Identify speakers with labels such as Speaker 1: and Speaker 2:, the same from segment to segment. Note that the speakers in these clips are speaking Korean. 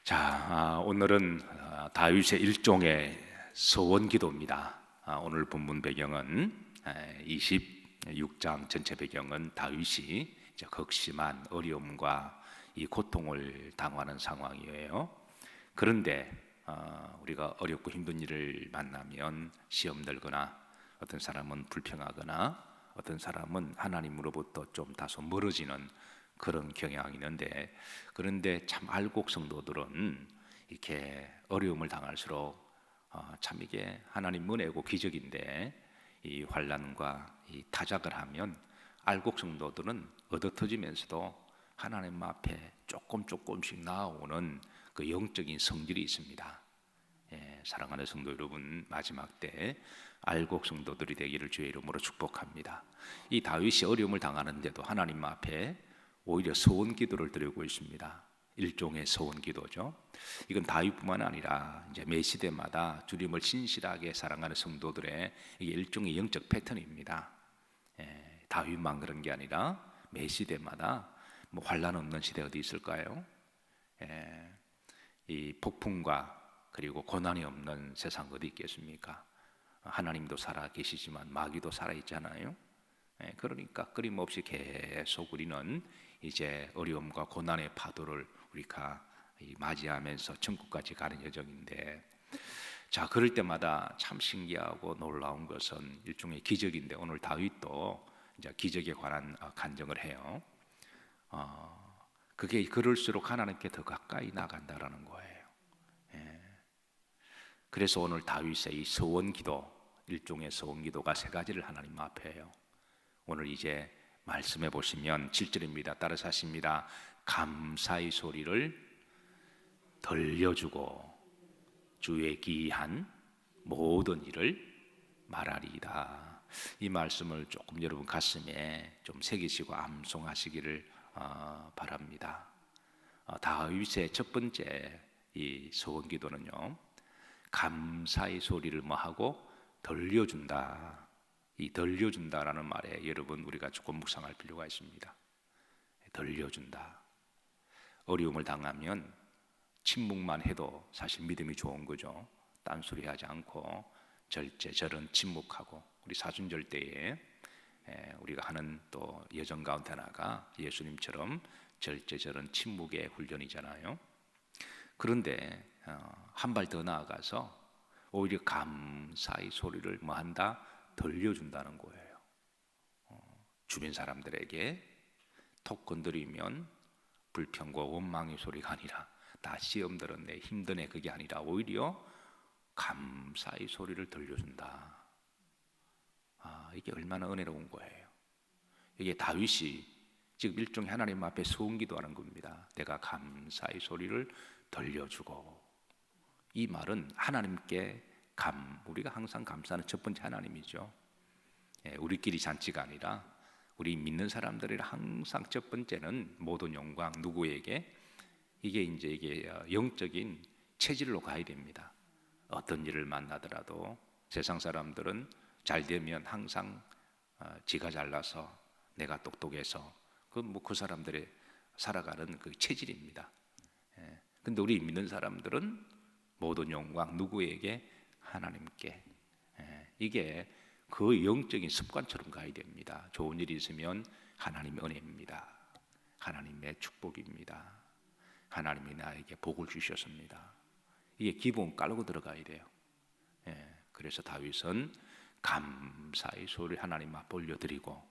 Speaker 1: 오늘은 다윗의 일종의 소원 기도입니다. 오늘 본문 배경은 26장 전체 배경은 다윗이 극심한 어려움과 이 고통을 당하는 상황이에요. 그런데 우리가 어렵고 힘든 일을 만나면 시험 들거나 어떤 사람은 불평하거나 어떤 사람은 하나님으로부터 좀 다소 멀어지는 그런 경향이 있는데, 그런데 참 알곡 성도들은 이렇게 어려움을 당할수록 참 이게 하나님 은혜고 기적인데, 이 환난과 이 타작을 하면 알곡 성도들은 얻어터지면서도 하나님 앞에 조금씩 나아오는 그 영적인 성질이 있습니다. 사랑하는 성도 여러분, 마지막 때 알곡 성도들이 되기를 주의 이름으로 축복합니다. 이 다윗이 어려움을 당하는데도 하나님 앞에 오히려 소원 기도를 드리고 있습니다. 일종의 소원 기도죠. 이건 다윗뿐만 아니라 이제 매 시대마다 주님을 신실하게 사랑하는 성도들의 이게 일종의 영적 패턴입니다. 다윗만 그런 게 아니라 매 시대마다 뭐 환난 없는 시대 어디 있을까요? 이 폭풍과 그리고 고난이 없는 세상 어디 있겠습니까? 하나님도 살아 계시지만 마귀도 살아 있잖아요. 그러니까 끊임없이 계속 우리는 이제 어려움과 고난의 파도를 우리가 맞이하면서 천국까지 가는 여정인데, 그럴 때마다 참 신기하고 놀라운 것은 일종의 기적인데, 오늘 다윗도 이제 기적에 관한 간증을 해요. 그게 그럴수록 하나님께 더 가까이 나간다라는 거예요. 그래서 오늘 다윗의 이 소원기도, 일종의 소원기도가 세 가지를 하나님 앞에 해요. 오늘 이제 말씀해 보시면 7절입니다. 따라서 하십니다. 감사의 소리를 들려주고 주의 기이한 모든 일을 말하리이다. 이 말씀을 조금 여러분 가슴에 좀 새기시고 암송하시기를 바랍니다. 다윗의 첫 번째 이 소원기도는요, 감사의 소리를 뭐하고 들려준다. 이 들려준다라는 말에 여러분 우리가 조금 묵상할 필요가 있습니다. 들려준다. 어려움을 당하면 침묵만 해도 사실 믿음이 좋은 거죠. 딴소리 하지 않고 절제절은 침묵하고, 우리 사순절 때에 우리가 하는 또 여정 가운데 하나가 예수님처럼 절제절은 침묵의 훈련이잖아요. 그런데 한 발 더 나아가서 오히려 감사의 소리를 뭐한다? 들려준다는 거예요. 주변 사람들에게 톡 건드리면 불평과 원망의 소리가 아니라, 나 시험 들었네, 힘드네, 그게 아니라 오히려 감사의 소리를 들려준다. 이게 얼마나 은혜로운 거예요. 이게 다윗이 지금 일종의 하나님 앞에 소원기도하는 겁니다. 내가 감사의 소리를 들려주고, 이 말은 하나님께 우리가 항상 감사하는 첫 번째 하나님이죠. 우리끼리 잔치가 아니라 우리 믿는 사람들이 항상 첫 번째는 모든 영광 누구에게? 이게 영적인 체질로 가야 됩니다. 어떤 일을 만나더라도 세상 사람들은 잘 되면 항상 지가 잘나서 내가 똑똑해서 그 사람들의 살아가는 그 체질입니다. 근데 우리 믿는 사람들은 모든 영광 누구에게? 하나님께. 이게 그 영적인 습관처럼 가야 됩니다. 좋은 일이 있으면 하나님의 은혜입니다. 하나님의 축복입니다. 하나님이 나에게 복을 주셨습니다. 이게 기본 깔고 들어가야 돼요. 그래서 다윗은 감사의 소리를 하나님 앞에 올려드리고,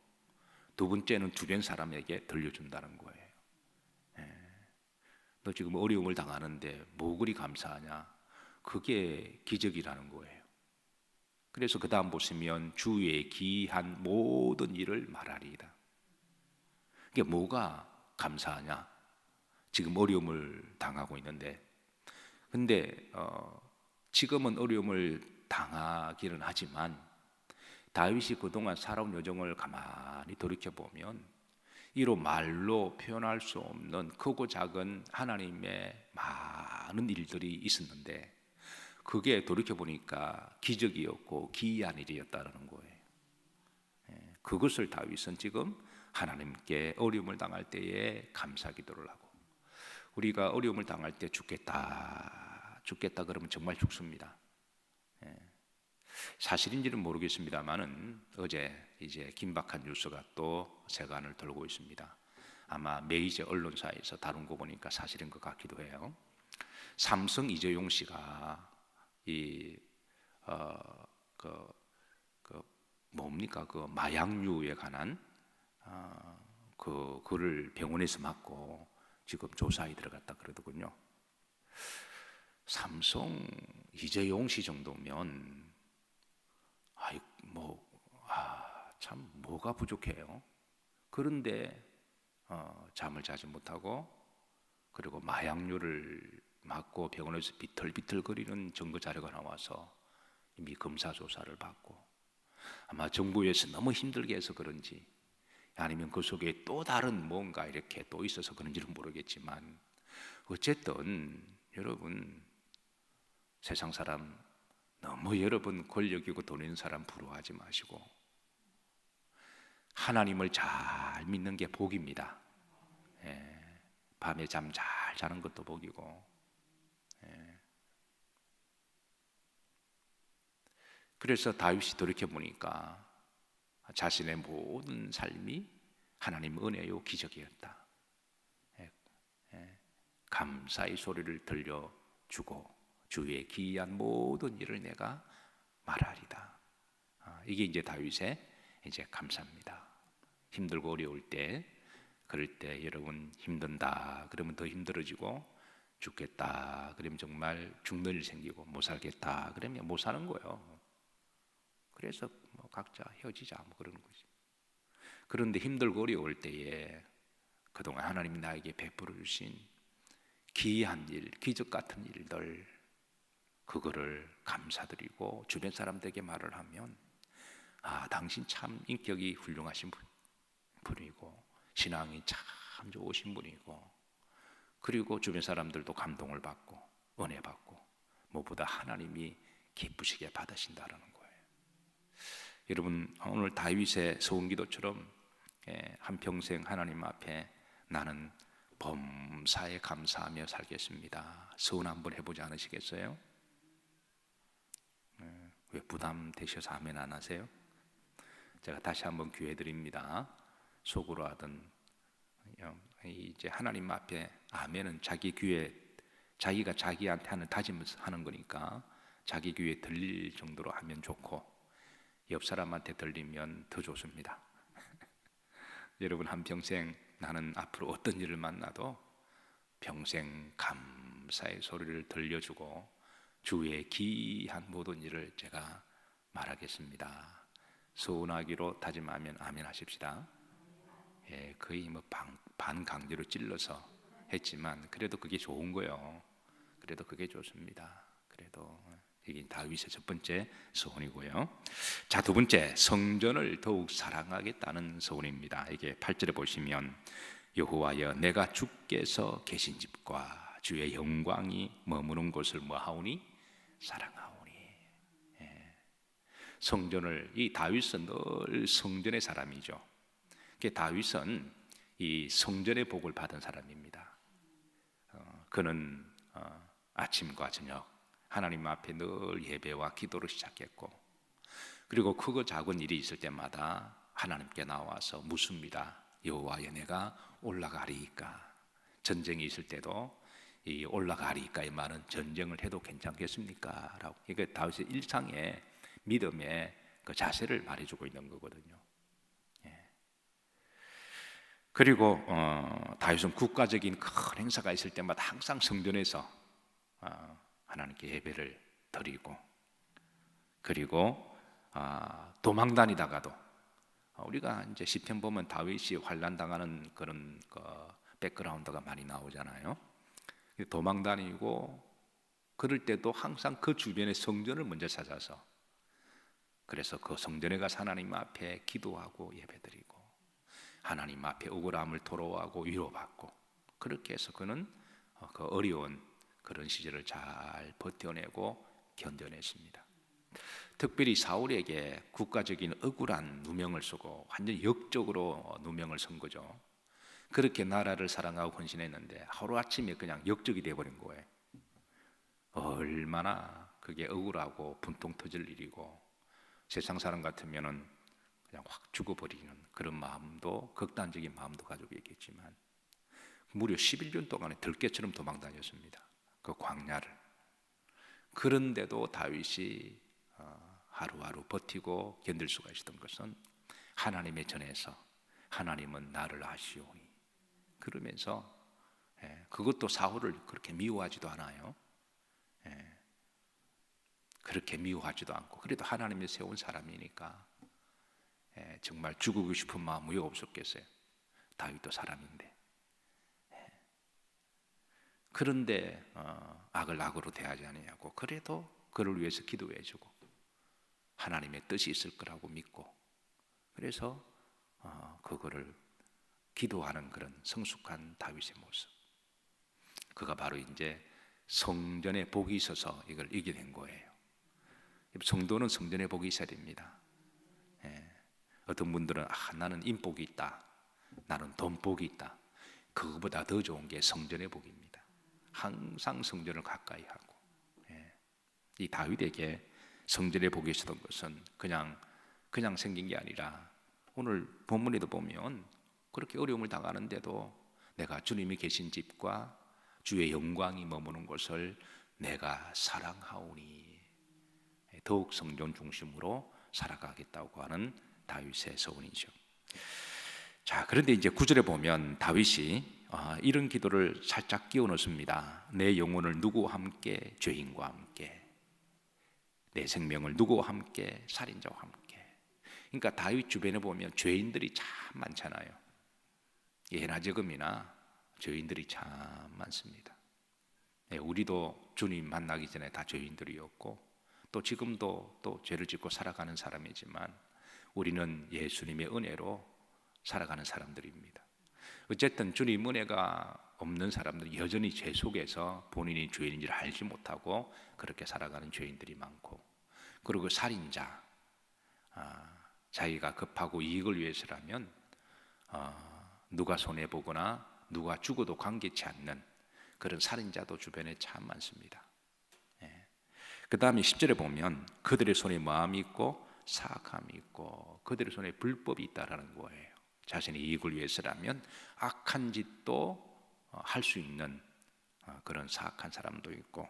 Speaker 1: 두 번째는 주변 사람에게 들려준다는 거예요. 너 지금 어려움을 당하는데 뭐 그리 감사하냐? 그게 기적이라는 거예요. 그래서 그 다음 보시면 주의 기이한 모든 일을 말하리이다. 이게 뭐가 감사하냐? 지금 어려움을 당하고 있는데, 근데 지금은 어려움을 당하기는 하지만 다윗이 그동안 살아온 여정을 가만히 돌이켜보면 이로 말로 표현할 수 없는 크고 작은 하나님의 많은 일들이 있었는데, 그게 돌이켜보니까 기적이었고 기이한 일이었다는 거예요. 그것을 다윗은 지금 하나님께 어려움을 당할 때에 감사 기도를 하고, 우리가 어려움을 당할 때 죽겠다 그러면 정말 죽습니다. 사실인지는 모르겠습니다만은 어제 이제 긴박한 뉴스가 또 세간을 돌고 있습니다. 아마 메이저 언론사에서 다룬 거 보니까 사실인 것 같기도 해요. 삼성 이재용 씨가 뭡니까 그 마약류에 관한 그를 병원에서 맞고 지금 조사에 들어갔다 그러더군요. 삼성 이재용 씨 정도면 참 뭐가 부족해요. 그런데 잠을 자지 못하고 그리고 마약류를 맞고 병원에서 비틀비틀거리는 증거 자료가 나와서 이미 검사 조사를 받고 아마 정부에서 너무 힘들게 해서 그런지 아니면 그 속에 또 다른 뭔가 이렇게 또 있어서 그런지는 모르겠지만 어쨌든 여러분 세상 사람 너무 여러분 권력이고 돈 있는 사람 부러워하지 마시고 하나님을 잘 믿는 게 복입니다. 밤에 잠 잘 자는 것도 복이고 그래서 다윗이 돌이켜보니까 자신의 모든 삶이 하나님 은혜요 기적이었다. 감사의 소리를 들려주고 주의 기이한 모든 일을 내가 말하리다. 이게 이제 다윗의 이제 감사입니다. 힘들고 어려울 때, 그럴 때 여러분 힘든다 그러면 더 힘들어지고 죽겠다 그러면 정말 죽는 일 생기고 못 살겠다 그러면 못 사는 거예요. 그래서 뭐 각자 헤어지자 뭐 그러는 거지. 그런데 힘들고 어려울 때에 그동안 하나님이 나에게 베풀어 주신 기이한 일, 기적 같은 일들 그거를 감사드리고 주변 사람들에게 말을 하면 당신 참 인격이 훌륭하신 분이고 신앙이 참 좋으신 분이고 그리고 주변 사람들도 감동을 받고 은혜 받고 무엇보다 하나님이 기쁘시게 받으신다라는 거예요. 여러분 오늘 다윗의 소원기도처럼 한평생 하나님 앞에 나는 범사에 감사하며 살겠습니다. 소원 한번 해보지 않으시겠어요? 왜 부담되셔서 아멘 안 하세요? 제가 다시 한번 기회 드립니다. 속으로 하든 이제 하나님 앞에 아멘은 자기 귀에 자기가 자기한테 하는 다짐을 하는 거니까 자기 귀에 들릴 정도로 하면 좋고 옆 사람한테 들리면 더 좋습니다. 여러분 한평생 나는 앞으로 어떤 일을 만나도 평생 감사의 소리를 들려주고 주의 기이한 모든 일을 제가 말하겠습니다. 소원하기로 다짐하면 아멘 하십시다. 거의 뭐 반강제로 찔러서 했지만 그래도 그게 좋은 거예요. 그래도 그게 좋습니다. 그래도 이게 다윗의 첫 번째 소원이고요. 자, 두 번째 성전을 더욱 사랑하겠다는 소원입니다. 이게 8절에 보시면 여호와여 내가 주께서 계신 집과 주의 영광이 머무는 곳을 뭐하오니? 사랑하오니. 성전을 이 다윗은 늘 성전의 사람이죠. 다윗은 이 성전의 복을 받은 사람입니다. 그는 아침과 저녁 하나님 앞에 늘 예배와 기도를 시작했고 그리고 크고 작은 일이 있을 때마다 하나님께 나와서 묻습니다. 여호와여 내가 올라가리이까. 전쟁이 있을 때도 이 올라가리이까의 말은 전쟁을 해도 괜찮겠습니까? 라고 이게 다윗의 일상의 믿음의 그 자세를 말해주고 있는 거거든요. 그리고 다윗은 국가적인 큰 행사가 있을 때마다 항상 성전에서 하나님께 예배를 드리고 그리고 도망다니다가도 우리가 이제 시편 보면 다윗이 환난 당하는 그런 백그라운드가 많이 나오잖아요. 도망다니고 그럴 때도 항상 그 주변의 성전을 먼저 찾아서 그래서 그 성전에 가서 하나님 앞에 기도하고 예배드리고 하나님 앞에 억울함을 토로하고 위로받고 그렇게 해서 그는 그 어려운 그런 시절을 잘 버텨내고 견뎌냈습니다. 특별히 사울에게 국가적인 억울한 누명을 쓰고 완전 역적으로 누명을 쓴 거죠. 그렇게 나라를 사랑하고 헌신했는데 하루아침에 그냥 역적이 돼버린 거예요. 얼마나 그게 억울하고 분통 터질 일이고, 세상 사람 같으면은 그냥 확 죽어버리는 그런 마음도, 극단적인 마음도 가지고 있겠지만 무려 11년 동안에 들깨처럼 도망 다녔습니다. 그 광야를. 그런데도 다윗이 하루하루 버티고 견딜 수가 있었던 것은 하나님의 전에서 하나님은 나를 아시오니, 그러면서 그것도 사울을 그렇게 미워하지도 않아요. 그렇게 미워하지도 않고, 그래도 하나님이 세운 사람이니까 정말 죽이고 싶은 마음 왜 없었겠어요? 다윗도 사람인데. 그런데 악을 악으로 대하지 아니하고, 그래도 그를 위해서 기도해주고 하나님의 뜻이 있을 거라고 믿고, 그래서 그거를 기도하는 그런 성숙한 다윗의 모습, 그가 바로 이제 성전에 복이 있어서 이걸 이겨낸 거예요. 성도는 성전에 복이 있어야 됩니다. 어떤 분들은 나는 인복이 있다, 나는 돈복이 있다. 그거보다 더 좋은 게 성전의 복입니다. 항상 성전을 가까이 하고. 이 다윗에게 성전의 복이 있었던 것은 그냥 생긴 게 아니라, 오늘 본문에도 보면 그렇게 어려움을 당하는데도 내가 주님이 계신 집과 주의 영광이 머무는 곳을 내가 사랑하오니, 더욱 성전 중심으로 살아가겠다고 하는 다윗의 서원이죠. 자, 그런데 이제 9절에 보면 다윗이 이런 기도를 살짝 끼워 넣습니다. 내 영혼을 누구와 함께? 죄인과 함께. 내 생명을 누구와 함께? 살인자와 함께. 그러니까 다윗 주변에 보면 죄인들이 참 많잖아요. 예나 지금이나 죄인들이 참 많습니다. 우리도 주님 만나기 전에 다 죄인들이었고, 또 지금도 또 죄를 짓고 살아가는 사람이지만 우리는 예수님의 은혜로 살아가는 사람들입니다. 어쨌든 주님 은혜가 없는 사람들, 여전히 죄 속에서 본인이 죄인인지를 알지 못하고 그렇게 살아가는 죄인들이 많고, 그리고 살인자, 자기가 급하고 이익을 위해서라면 누가 손해보거나 누가 죽어도 관계치 않는 그런 살인자도 주변에 참 많습니다. 그 다음에 10절에 보면 그들의 손에 마음이 있고 사악함이 있고 그들의 손에 불법이 있다라는 거예요. 자신의 이익을 위해서라면 악한 짓도 할 수 있는 그런 사악한 사람도 있고,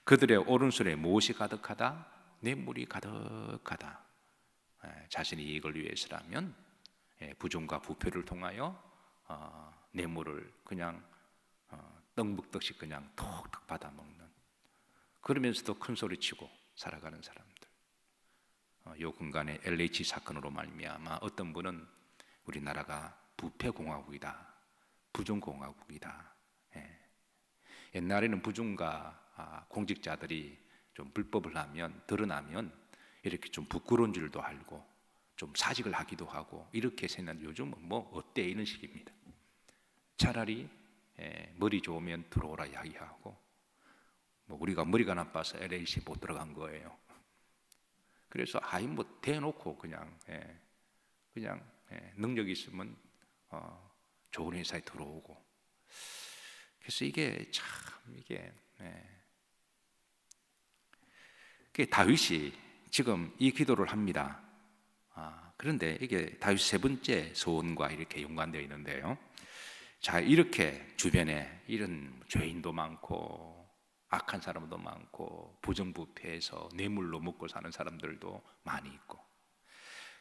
Speaker 1: 그들의 오른손에 무엇이 가득하다? 뇌물이 가득하다. 자신의 이익을 위해서라면 부정과 부패를 통하여 뇌물을 그냥 떡 먹듯이 그냥 톡톡 받아먹는, 그러면서도 큰 소리치고 살아가는 사람들. 요 근간에 LH 사건으로 말미암아 어떤 분은 우리나라가 부패공화국이다, 부정공화국이다. 옛날에는 부정과 공직자들이 좀 불법을 하면, 드러나면 이렇게 좀 부끄러운 줄도 알고 좀 사직을 하기도 하고 이렇게 생각하는데, 요즘은 뭐 어때 이런 식입니다. 차라리 머리 좋으면 들어오라 이야기하고, 뭐 우리가 머리가 나빠서 LAC 못 들어간 거예요. 그래서 뭐 대놓고 그냥 능력이 있으면 좋은 회사에 들어오고. 그래서 이게 다윗이 지금 이 기도를 합니다. 그런데 이게 다윗 세 번째 소원과 이렇게 연관되어 있는데요. 자, 이렇게 주변에 이런 죄인도 많고 악한 사람도 많고 부정부패해서 뇌물로 먹고 사는 사람들도 많이 있고.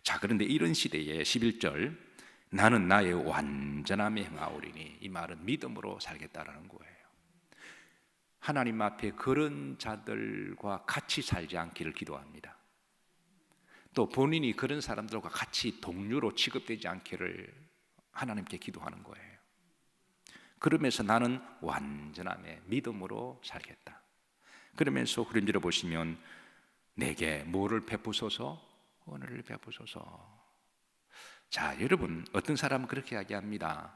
Speaker 1: 자, 그런데 이런 시대에 11절, 나는 나의 완전함에 행하오리니, 이 말은 믿음으로 살겠다라는 거예요. 하나님 앞에 그런 자들과 같이 살지 않기를 기도합니다. 또 본인이 그런 사람들과 같이 동료로 취급되지 않기를 하나님께 기도하는 거예요. 그러면서 나는 완전함에 믿음으로 살겠다. 그러면서 후렴지를 보시면 내게 뭐를 베푸소서? 은혜를 베푸소서. 자, 여러분, 어떤 사람은 그렇게 이야기합니다.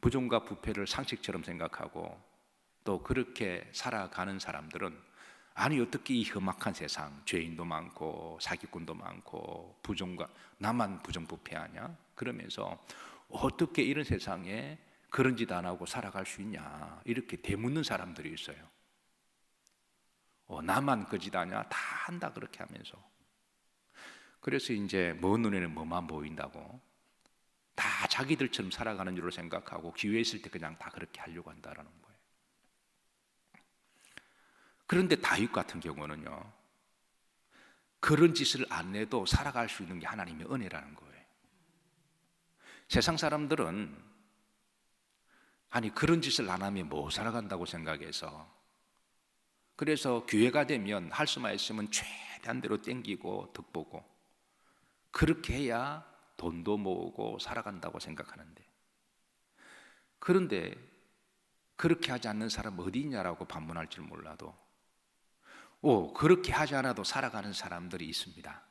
Speaker 1: 부정과 부패를 상식처럼 생각하고 또 그렇게 살아가는 사람들은, 아니 어떻게 이 험악한 세상, 죄인도 많고 사기꾼도 많고 부정과 나만 부정부패하냐? 그러면서 어떻게 이런 세상에 그런 짓 안 하고 살아갈 수 있냐, 이렇게 되묻는 사람들이 있어요. 나만 그 짓 하냐? 다 한다 그렇게 하면서. 그래서 이제 먼 눈에는 뭐만 보인다고 다 자기들처럼 살아가는 줄로 생각하고 기회 있을 때 그냥 다 그렇게 하려고 한다라는 거예요. 그런데 다윗 같은 경우는요, 그런 짓을 안 해도 살아갈 수 있는 게 하나님의 은혜라는 거예요. 세상 사람들은 아니 그런 짓을 안 하면 뭐 살아간다고 생각해서, 그래서 기회가 되면 할 수만 있으면 최대한대로 땡기고 득보고 그렇게 해야 돈도 모으고 살아간다고 생각하는데, 그런데 그렇게 하지 않는 사람 어디 있냐라고 반문할 줄 몰라도 그렇게 하지 않아도 살아가는 사람들이 있습니다.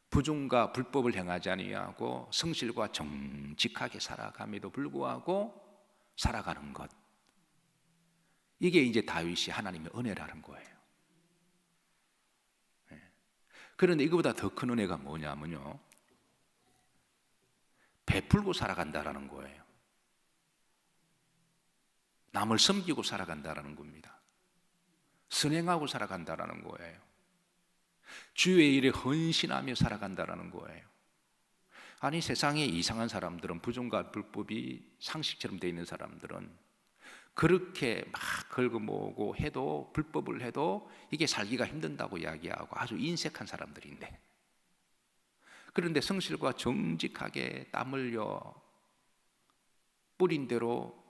Speaker 1: 부정과 불법을 행하지 아니하고 성실과 정직하게 살아감에도 불구하고 살아가는 것, 이게 이제 다윗이 하나님의 은혜라는 거예요. 그런데 이거보다 더 큰 은혜가 뭐냐면요, 베풀고 살아간다라는 거예요. 남을 섬기고 살아간다라는 겁니다. 선행하고 살아간다라는 거예요. 주의 일에 헌신하며 살아간다라는 거예요. 아니 세상에 이상한 사람들은, 부정과 불법이 상식처럼 되어 있는 사람들은 그렇게 막 긁어모으고 해도, 불법을 해도 이게 살기가 힘든다고 이야기하고 아주 인색한 사람들인데, 그런데 성실과 정직하게 땀 흘려 뿌린 대로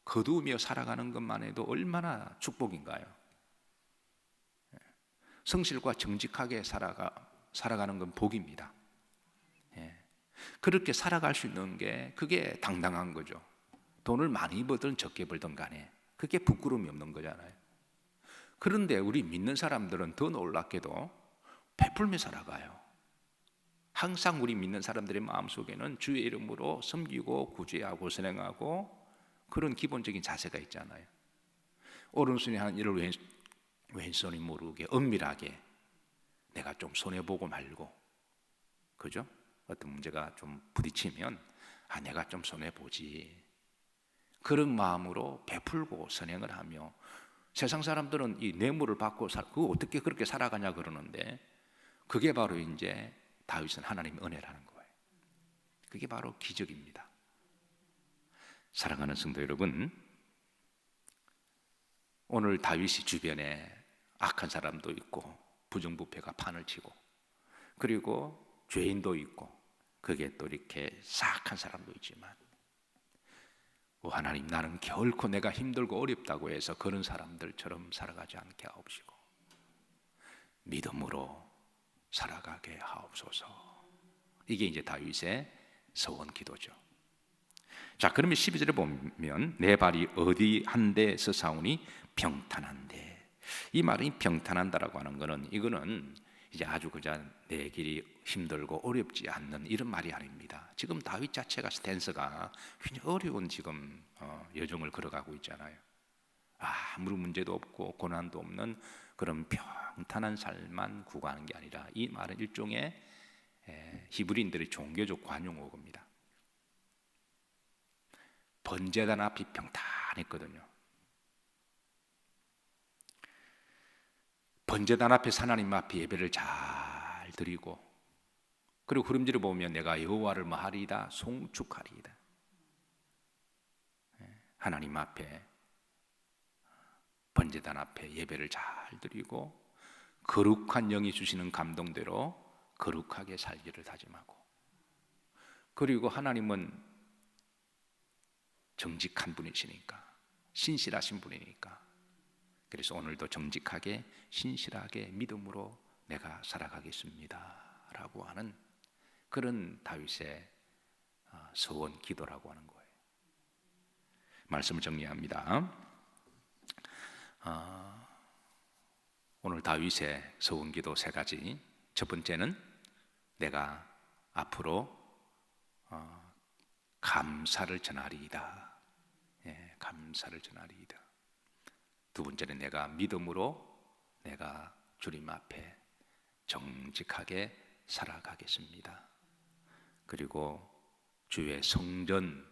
Speaker 1: 거두며 살아가는 것만 해도 얼마나 축복인가요? 성실과 정직하게 살아가는 건 복입니다. 그렇게 살아갈 수 있는 게 그게 당당한 거죠. 돈을 많이 벌든 적게 벌든 간에 그게 부끄러움이 없는 거잖아요. 그런데 우리 믿는 사람들은 더 놀랍게도 베풀며 살아가요. 항상 우리 믿는 사람들의 마음속에는 주의 이름으로 섬기고 구제하고 선행하고 그런 기본적인 자세가 있잖아요. 오른손이 하는 일을 왼손이 모르게 은밀하게 내가 좀 손해보고 말고, 그죠? 어떤 문제가 좀 부딪히면 내가 좀 손해보지, 그런 마음으로 베풀고 선행을 하며, 세상 사람들은 이 뇌물을 받고 그거 어떻게 그렇게 살아가냐 그러는데, 그게 바로 이제 다윗은 하나님의 은혜라는 거예요. 그게 바로 기적입니다. 사랑하는 성도 여러분, 오늘 다윗이 주변에 악한 사람도 있고 부정부패가 판을 치고 그리고 죄인도 있고 그게 또 이렇게 사악한 사람도 있지만, 하나님, 나는 결코 내가 힘들고 어렵다고 해서 그런 사람들처럼 살아가지 않게 하옵시고 믿음으로 살아가게 하옵소서. 이게 이제 다윗의 서원 기도죠. 자, 그러면 12절에 보면 내 발이 어디 한데 서사오니 평탄한데, 이 말이 평탄한다라고 하는 거는, 이거는 이제 아주 그냥 내 길이 힘들고 어렵지 않는 이런 말이 아닙니다. 지금 다윗 자체가 스탠스가 굉장히 어려운 지금 여정을 걸어가고 있잖아요. 아무런 문제도 없고 고난도 없는 그런 평탄한 삶만 구가하는 게 아니라, 이 말은 일종의 히브리인들의 종교적 관용어입니다. 번제단 앞이 평탄했거든요. 번제단 앞에 하나님 앞에 예배를 잘 드리고, 그리고 흐름지를 보면 내가 여호와를 하리이다, 송축하리이다. 하나님 앞에, 번제단 앞에 예배를 잘 드리고 거룩한 영이 주시는 감동대로 거룩하게 살기를 다짐하고, 그리고 하나님은 정직한 분이시니까, 신실하신 분이니까, 그래서 오늘도 정직하게 신실하게 믿음으로 내가 살아가겠습니다 라고 하는 그런 다윗의 서원 기도라고 하는 거예요. 말씀을 정리합니다. 오늘 다윗의 서원 기도 세 가지. 첫 번째는 내가 앞으로 감사를 전하리이다. 감사를 전하리이다. 두 번째는 내가 믿음으로 내가 주님 앞에 정직하게 살아가겠습니다. 그리고 주의 성전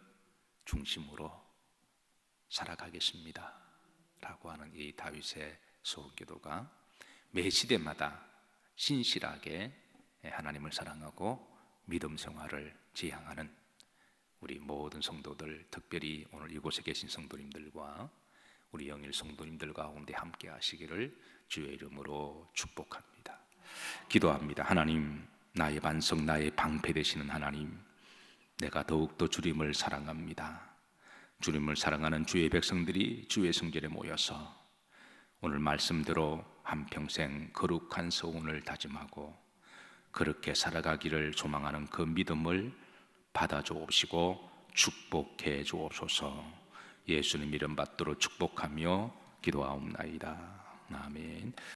Speaker 1: 중심으로 살아가겠습니다 라고 하는 이 다윗의 소기도가 매 시대마다 신실하게 하나님을 사랑하고 믿음 생활을 지향하는 우리 모든 성도들, 특별히 오늘 이곳에 계신 성도님들과 우리 영일 성도님들 가운데 함께 하시기를 주의 이름으로 축복합니다. 기도합니다. 하나님, 나의 반석, 나의 방패 되시는 하나님, 내가 더욱더 주님을 사랑합니다. 주님을 사랑하는 주의 백성들이 주의 성전에 모여서 오늘 말씀대로 한평생 거룩한 서원을 다짐하고 그렇게 살아가기를 소망하는 그 믿음을 받아 주옵시고 축복해 주옵소서. 예수님 이름 받도록 축복하며 기도하옵나이다. 아멘.